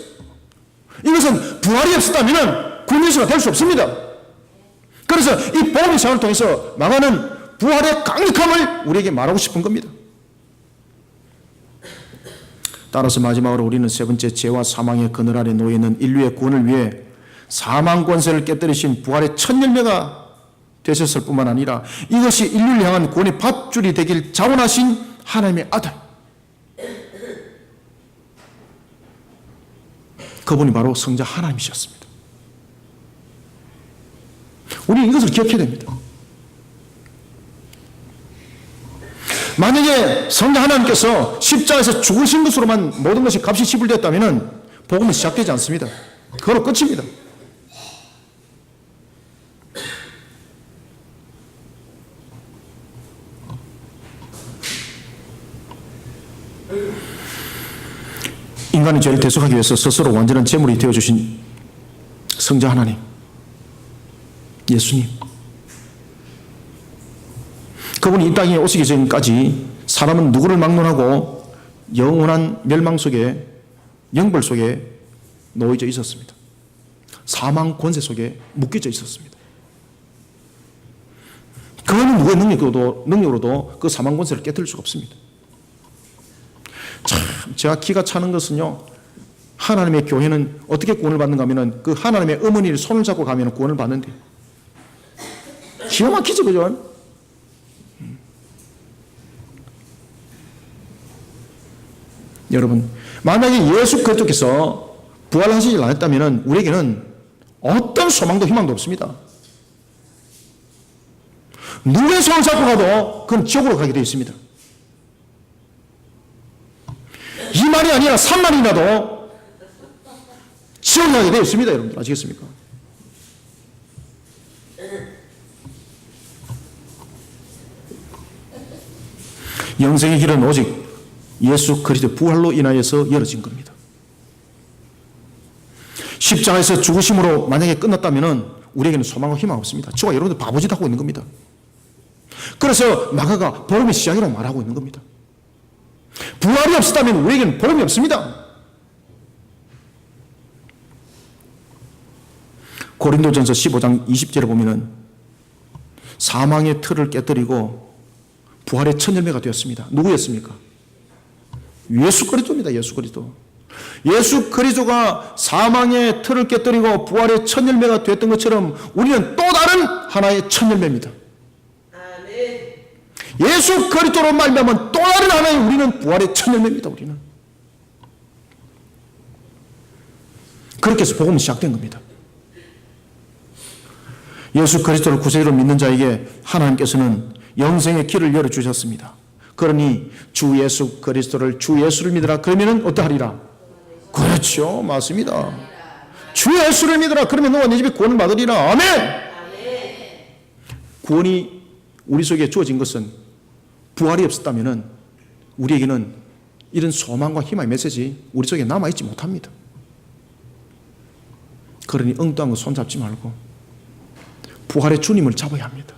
이것은 부활이 없었다면 굿뉴스가 될 수 없습니다. 그래서 이 복음의 시작을 통해서 마가는 부활의 강력함을 우리에게 말하고 싶은 겁니다. 따라서 마지막으로 우리는 세 번째, 죄와 사망의 그늘 아래 놓여 있는 인류의 구원을 위해 사망 권세를 깨뜨리신 부활의 첫 열매가 되셨을 뿐만 아니라 이것이 인류를 향한 구원의 밧줄이 되길 자원하신 하나님의 아들, 그분이 바로 성자 하나님이셨습니다. 우리는 이것을 기억해야 됩니다. 만약에 성자 하나님께서 십자가에서 죽으신 것으로만 모든 것이 값이 지불되었다면 복음은 시작되지 않습니다. 그걸로 끝입니다. 인간의 죄를 대속하기 위해서 스스로 완전한 제물이 되어주신 성자 하나님, 예수님, 그분이 이 땅에 오시기 전까지 사람은 누구를 막론하고 영원한 멸망 속에, 영벌 속에 놓여져 있었습니다. 사망 권세 속에 묶여져 있었습니다. 그거는 누구의 능력으로도 그 사망 권세를 깨뜨릴 수가 없습니다. 참, 제가 기가 차는 것은요, 하나님의 교회는 어떻게 구원을 받는가 하면은 그 하나님의 어머니를 손을 잡고 가면 구원을 받는데, 기가 막히죠, 그죠? 여러분, 만약에 예수 그리스도께서 부활하시지 않았다면 우리에게는 어떤 소망도 희망도 없습니다. 누구의 손을 잡고 가도 그건 지옥으로 가게 되어 있습니다. 2만이 아니라 3만이라도 지옥에 가게 되어 있습니다. 여러분들 아시겠습니까? 영생의 길은 오직 예수 그리스도 부활로 인하여서 열어진 겁니다. 십자가에서 죽으심으로 만약에 끝났다면 우리에게는 소망과 희망 없습니다. 저와 여러분들 바보짓 하고 있는 겁니다. 그래서 마가가 복음의 시작이라고 말하고 있는 겁니다. 부활이 없었다면 우리에게는 복음이 없습니다. 고린도전서 15장 20절에 보면은 사망의 틀을 깨뜨리고 부활의 첫 열매가 되었습니다. 누구였습니까? 예수 그리스도입니다. 예수 그리스도. 예수 그리스도가 사망의 틀을 깨뜨리고 부활의 첫 열매가 되었던 것처럼 우리는 또 다른 하나의 첫 열매입니다. 아멘. 예수 그리스도로 말미암은 또 다른 하나의 우리는 부활의 첫 열매입니다. 우리는 그렇게 해서 복음이 시작된 겁니다. 예수 그리스도를 구세주로 믿는 자에게 하나님께서는 영생의 길을 열어주셨습니다. 그러니 주 예수 그리스도를, 주 예수를 믿으라. 그러면 어떠하리라? 그렇죠. 맞습니다. 주 예수를 믿으라. 그러면 너와 네 집이 구원을 받으리라. 아멘. 구원이 우리 속에 주어진 것은 부활이 없었다면 우리에게는 이런 소망과 희망의 메시지 우리 속에 남아있지 못합니다. 그러니 엉뚱한 거 손잡지 말고 부활의 주님을 잡아야 합니다.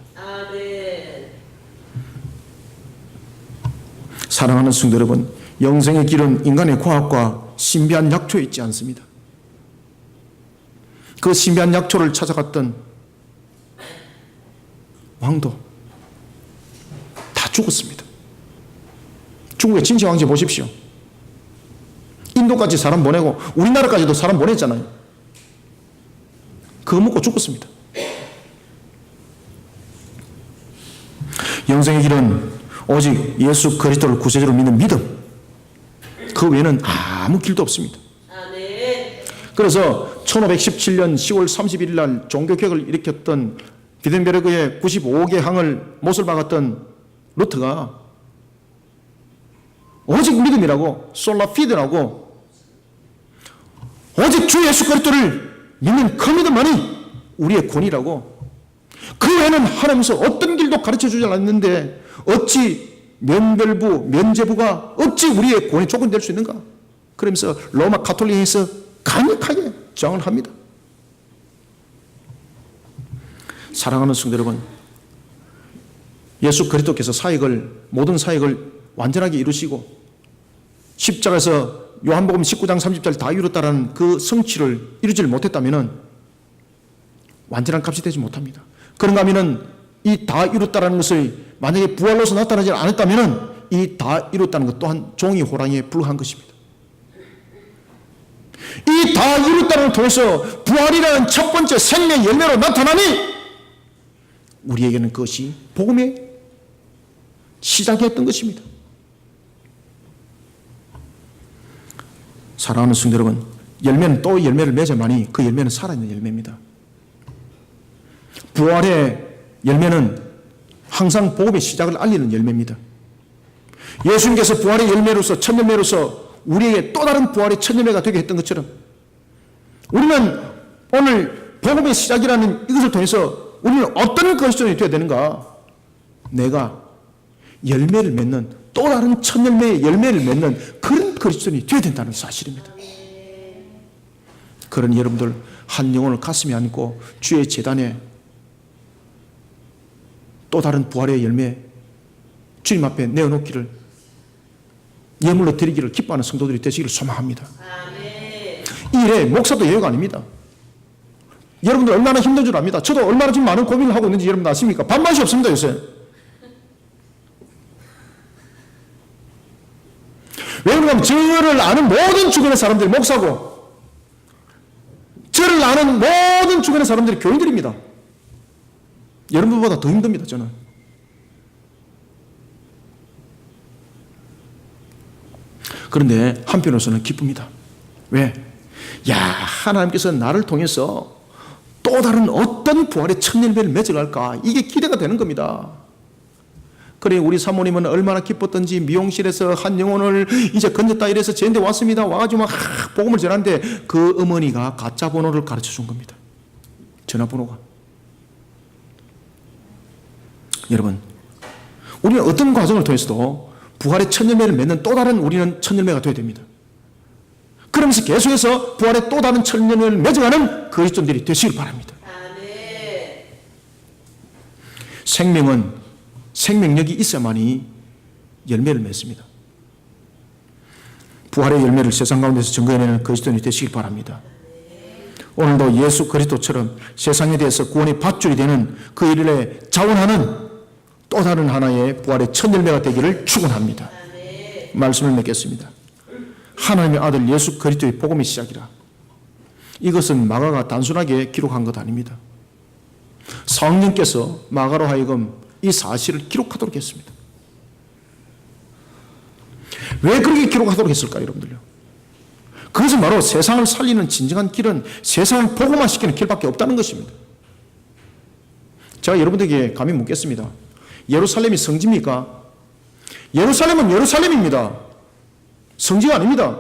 사랑하는 성도 여러분, 영생의 길은 인간의 과학과 신비한 약초에 있지 않습니다. 그 신비한 약초를 찾아갔던 왕도 다 죽었습니다. 중국의 진시 왕제 보십시오. 인도까지 사람 보내고 우리나라까지도 사람 보냈잖아요. 그거 먹고 죽었습니다. 영생의 길은 오직 예수 그리스도를 구세주로 믿는 믿음, 그 외에는 아무 길도 없습니다. 그래서 1517년 10월 31일 날 종교개혁을 일으켰던 비덴베르크의 95개 항을 못을 박았던 루터가 오직 믿음이라고, 솔라피드라고, 오직 주 예수 그리스도를 믿는 그 믿음만이 우리의 권위라고, 그 외에는 하나님께서 어떤 길도 가르쳐주지 않았는데 어찌 면별부, 면제부가 어찌 우리의 구원의 조건이 될 수 있는가? 그러면서 로마 가톨릭에서 강력하게 저항을 합니다. 사랑하는 성도 여러분, 예수 그리스도께서 모든 사역을 완전하게 이루시고 십자가에서 요한복음 19장 30절 다 이뤘다라는 그 성취를 이루지 못했다면 완전한 값이 되지 못합니다. 그런가 하면 이 다 이뤘다라는 것을 만약에 부활로서 나타나지 않았다면 이 다 이뤘다는 것 또한 종이 호랑이에 불과한 것입니다. 이 다 이뤘다는 걸 통해서 부활이라는 첫 번째 생명의 열매로 나타나니 우리에게는 그것이 복음의 시작이었던 것입니다. 사랑하는 성도 여러분, 열매는 또 열매를 맺어만이 그 열매는 살아있는 열매입니다. 부활의 열매는 항상 복음의 시작을 알리는 열매입니다. 예수님께서 부활의 열매로서, 첫 열매로서 우리에게 또 다른 부활의 첫 열매가 되게 했던 것처럼 우리는 오늘 복음의 시작이라는 이것을 통해서 우리는 어떤 그리스도인이 되어야 되는가? 내가 열매를 맺는, 또 다른 첫 열매의 열매를 맺는 그런 그리스도인이 되어야 된다는 사실입니다. 그런 여러분들 한 영혼을 가슴에 안고 주의 제단에 또 다른 부활의 열매 주님 앞에 내어놓기를, 예물로 드리기를 기뻐하는 성도들이 되시기를 소망합니다. 이 일에 목사도 예외가 아닙니다. 여러분들 얼마나 힘든 줄 압니다. 저도 얼마나 지금 많은 고민을 하고 있는지 여러분 아십니까? 밥맛이 없습니다 요새. 왜 그러냐면 저를 아는 모든 주변의 사람들이 목사고, 저를 아는 모든 주변의 사람들이 교인들입니다. 여러분보다 더 힘듭니다 저는. 그런데 한편으로서는 기쁩니다. 왜? 야, 하나님께서 나를 통해서 또 다른 어떤 부활의 첫 열매를 맺어갈까, 이게 기대가 되는 겁니다. 그래, 우리 사모님은 얼마나 기뻤던지 미용실에서 한 영혼을 이제 건졌다 이래서 저한테 왔습니다. 와가지고 막 복음을 전하는데 그 어머니가 가짜 번호를 가르쳐 준 겁니다. 전화번호가. 여러분, 우리는 어떤 과정을 통해서도 부활의 첫 열매를 맺는 또 다른 우리는 첫 열매가 되어야 됩니다. 그러면서 계속해서 부활의 또 다른 첫 열매를 맺어가는 그리스도인들이 되시길 바랍니다. 생명은 생명력이 있어야만이 열매를 맺습니다. 부활의 열매를 세상 가운데서 증거해내는 그리스도인이 되시길 바랍니다. 오늘도 예수 그리스도처럼 세상에 대해서 구원의 밧줄이 되는 그 일에 자원하는 또 다른 하나의 부활의 첫 열매가 되기를 축원합니다. 말씀을 맺겠습니다. 하나님의 아들 예수 그리스도의 복음의 시작이라. 이것은 마가가 단순하게 기록한 것 아닙니다. 성령께서 마가로 하여금 이 사실을 기록하도록 했습니다. 왜 그렇게 기록하도록 했을까요, 여러분들요? 그것은 바로 세상을 살리는 진정한 길은 세상을 복음화시키는 길밖에 없다는 것입니다. 제가 여러분들에게 감히 묻겠습니다. 예루살렘이 성지입니까? 예루살렘은 예루살렘입니다. 성지가 아닙니다.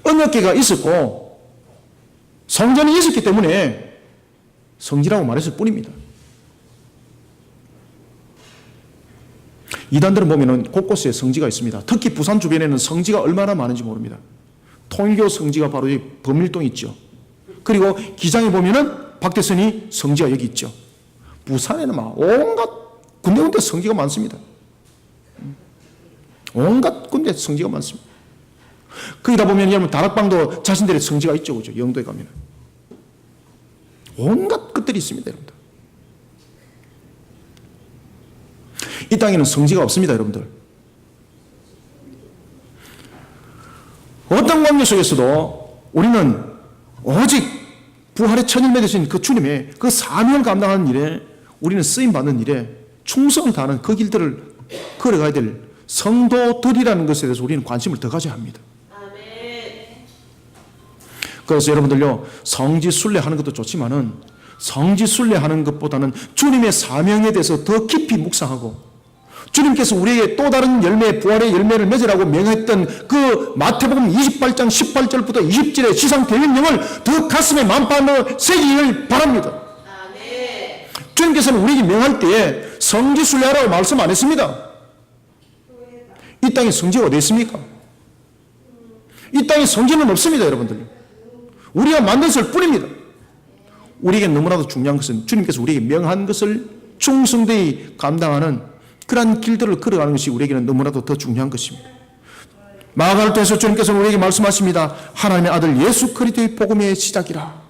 언약궤가 있었고 성전이 있었기 때문에 성지라고 말했을 뿐입니다. 이단들은 보면 곳곳에 성지가 있습니다. 특히 부산 주변에는 성지가 얼마나 많은지 모릅니다. 통일교 성지가 바로 이 범일동 있죠. 그리고 기장에 보면은 박대선이 성지가 여기 있죠. 부산에는 막 온갖 군데군데 성지가 많습니다. 온갖 군데 성지가 많습니다. 거기다 보면 여러분 다락방도 자신들의 성지가 있죠, 그죠? 영도에 가면 온갖 것들이 있습니다, 여러분들. 이 땅에는 성지가 없습니다, 여러분들. 어떤 관계 속에서도 우리는 오직 부활의 첫 열매 되신 그 주님의 그 사명을 감당하는 일에, 우리는 쓰임받는 일에 충성을 다하는 그 길들을 걸어가야 될 성도들이라는 것에 대해서 우리는 관심을 더 가져야 합니다. 그래서 여러분들요, 성지순례하는 것도 좋지만은 성지순례하는 것보다는 주님의 사명에 대해서 더 깊이 묵상하고, 주님께서 우리에게 또 다른 열매, 부활의 열매를 맺으라고 명했던 그 마태복음 28장 18절부터 20절의 지상 대명령을 더 가슴에 만판으로 새기길 바랍니다. 주님께서는 우리에게 명할 때에 성지순례하라고 말씀 안 했습니다. 이 땅에 성지가 어디 있습니까? 이 땅에 성지는 없습니다, 여러분들. 우리가 만들었을 뿐입니다. 우리에게 너무나도 중요한 것은 주님께서 우리에게 명한 것을 충성되이 감당하는 그러한 길들을 걸어가는 것이 우리에게는 너무나도 더 중요한 것입니다. 마가를 통해서 주님께서는 우리에게 말씀하십니다. 하나님의 아들 예수 그리스도의 복음의 시작이라.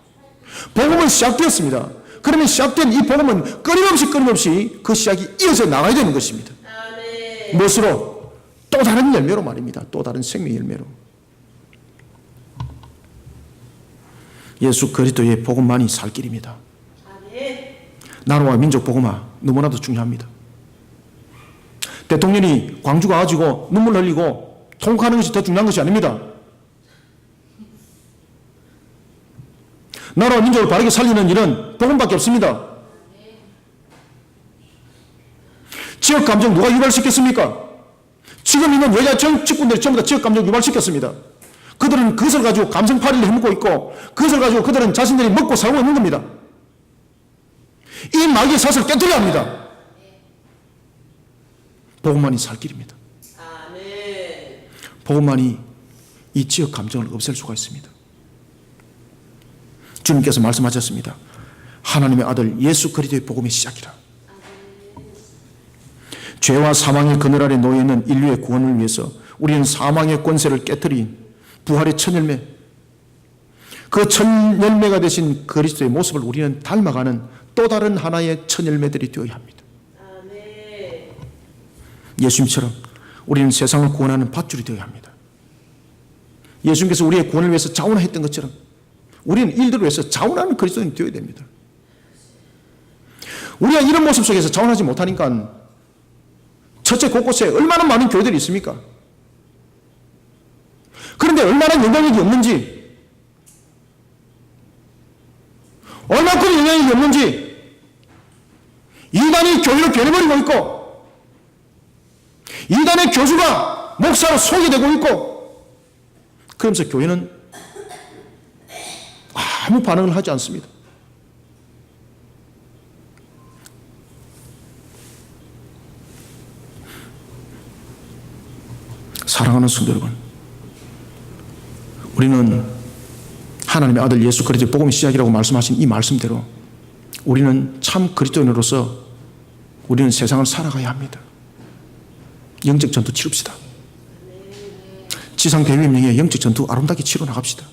복음은 시작되었습니다. 그러면 시작된 이 복음은 끊임없이 그 시작이 이어져 나가야 되는 것입니다. 무엇으로? 또 다른 열매로 말입니다. 또 다른 생명 열매로. 예수 그리스도의 복음만이 살 길입니다. 나라와 민족 복음화 너무나도 중요합니다. 대통령이 광주 가가지고 눈물 흘리고 통곡하는 것이 더 중요한 것이 아닙니다. 나라와 민족을 바르게 살리는 일은 복음밖에 없습니다. 지역 감정 누가 유발시켰습니까? 지금 있는 여자 정치꾼들이 전부 다 지역 감정 유발시켰습니다. 그들은 그것을 가지고 감성팔이를 해먹고 있고, 그것을 가지고 그들은 자신들이 먹고 살고 있는 겁니다. 이 마귀의 사슬을 깨뜨려야 합니다. 복음만이 살 길입니다. 복음만이 이 지역 감정을 없앨 수가 있습니다. 주님께서 말씀하셨습니다. 하나님의 아들 예수 그리스도의 복음의 시작이라. 죄와 사망의 그늘 아래 놓여있는 인류의 구원을 위해서 우리는 사망의 권세를 깨뜨린 부활의 첫 열매, 그 첫 열매가 되신 그리스도의 모습을 우리는 닮아가는 또 다른 하나의 첫 열매들이 되어야 합니다. 예수님처럼 우리는 세상을 구원하는 밧줄이 되어야 합니다. 예수님께서 우리의 구원을 위해서 자원했던 것처럼 우리는 일들을 위해서 자원하는 그리스도인이 되어야 됩니다. 우리가 이런 모습 속에서 자원하지 못하니까 첫째 곳곳에 얼마나 많은 교회들이 있습니까? 그런데 얼마나 영향력이 없는지, 얼마큼 영향력이 없는지 이단이 교회를 괴내버리고 있고, 이단의 교주가 목사로 소개되고 있고, 그러면서 교회는 아무 반응을 하지 않습니다. 사랑하는 성도 여러분, 우리는 하나님의 아들 예수 그리스도의 복음의 시작이라고 말씀하신 이 말씀대로 우리는 참 그리스도인으로서 우리는 세상을 살아가야 합니다. 영적 전투 치릅시다. 지상 대위명의 영적 전투 아름답게 치러 나갑시다.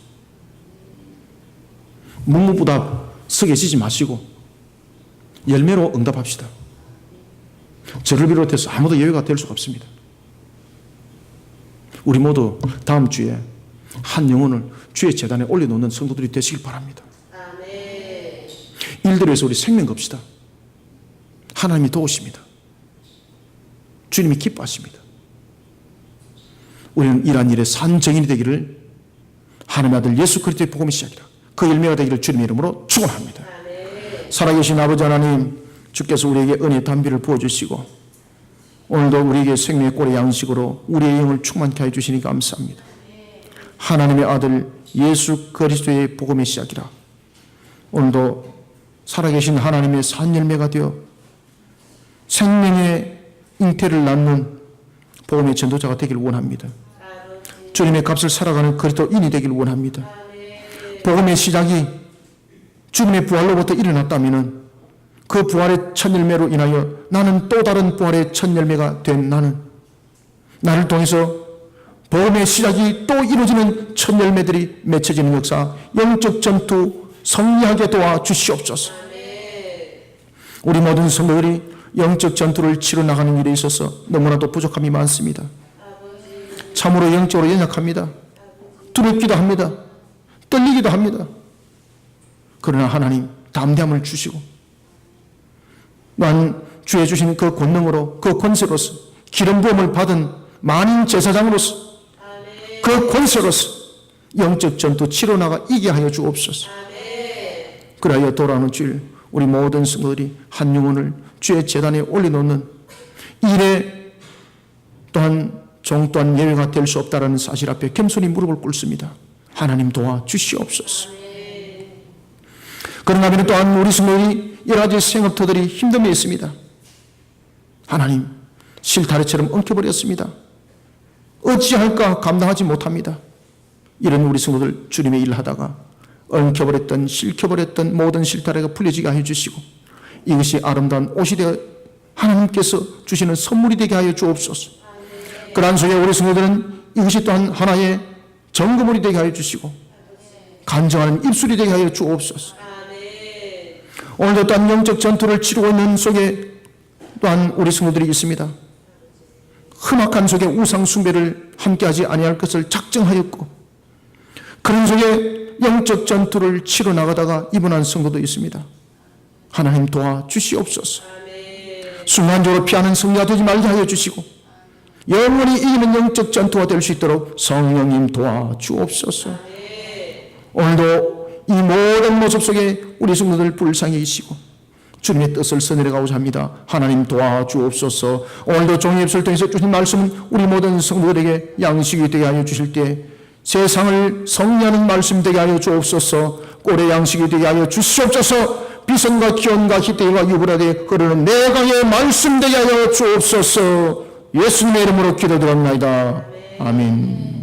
묵묵부답 서계시지 마시고 열매로 응답합시다. 저를 비롯해서 아무도 예외가 될 수가 없습니다. 우리 모두 다음 주에 한 영혼을 주의 제단에 올려놓는 성도들이 되시길 바랍니다. 일들을 위해서 우리 생명 겁시다. 하나님이 도우십니다. 주님이 기뻐하십니다. 우리는 이러한 일에 산 증인이 되기를 하나님의 아들 예수 그리스도의 복음의 시작이라 그 열매가 되기를 주님의 이름으로 축원합니다. 살아계신 아버지 하나님, 주께서 우리에게 은혜의 담비를 부어주시고 오늘도 우리에게 생명의 꼴의 양식으로 우리의 영을 충만케 해주시니 감사합니다. 하나님의 아들 예수 그리스도의 복음의 시작이라 오늘도 살아계신 하나님의 산 열매가 되어 생명의 잉태를 낳는 복음의 전도자가 되기를 원합니다. 주님의 값을 살아가는 그리스도인이 되기를 원합니다. 복음의 시작이 주님의 부활로부터 일어났다면 그 부활의 첫 열매로 인하여 나는 또 다른 부활의 첫 열매가 된 나를 통해서 복음의 시작이 또 이루어지는 첫 열매들이 맺혀지는 역사, 영적 전투 성리하게 도와 주시옵소서. 우리 모든 성도들이 영적 전투를 치러 나가는 일에 있어서 너무나도 부족함이 많습니다. 참으로 영적으로 연약합니다. 두렵기도 합니다. 떨리기도 합니다. 그러나 하나님 담대함을 주시고 난 주의 주신 그 권능으로, 그 권세로서, 기름 부음을 받은 만인 제사장으로서, 그 권세로서 영적 전투 치러 나가 이기게 하여 주옵소서. 그리하여 돌아오는 주일 우리 모든 성도들이 한 영혼을 주의 제단에 올려놓는 일에 또한 종 또한 예외가 될 수 없다라는 사실 앞에 겸손히 무릎을 꿇습니다. 하나님 도와 주시옵소서. 그러나 또한 우리 성도들이 여러 가지 생업터들이 힘듦에 있습니다. 하나님, 실타래처럼 엉켜버렸습니다. 어찌할까 감당하지 못합니다. 이런 우리 성도들 주님의 일을 하다가 엉켜버렸던 실켜버렸던 모든 실타래가 풀려지게 하여 주시고 이것이 아름다운 옷이 되어 하나님께서 주시는 선물이 되게 하여 주옵소서. 그러한 속에 우리 성도들은 이것이 또한 하나의 정금물이 되게 하여 주시고 간증하는 입술이 되게 하여 주옵소서. 오늘도 또한 영적 전투를 치르고 있는 속에 또한 우리 성도들이 있습니다. 흠악한 속에 우상 숭배를 함께하지 아니할 것을 작정하였고 그런 속에 영적 전투를 치러 나가다가 입원한 성도도 있습니다. 하나님 도와 주시옵소서. 순간적으로 피하는 승리가 되지 말게 하여 주시고 영원히 이기는 영적 전투가 될 수 있도록 성령님 도와 주옵소서. 오늘도 이 모든 모습 속에 우리 성도들 불쌍히 계시고 주님의 뜻을 써내려가고자 합니다. 하나님 도와주옵소서. 오늘도 종의 입술을 통해서 주신 말씀은 우리 모든 성도들에게 양식이 되게 하여 주실 때 세상을 성리하는 말씀 되게 하여 주옵소서. 꼴의 양식이 되게 하여 주시옵소서. 비선과 기온과 희대와 유브라데 흐르는 내강의 말씀 되게 하여 주옵소서. 예수님의 이름으로 기도드립니다. 아멘.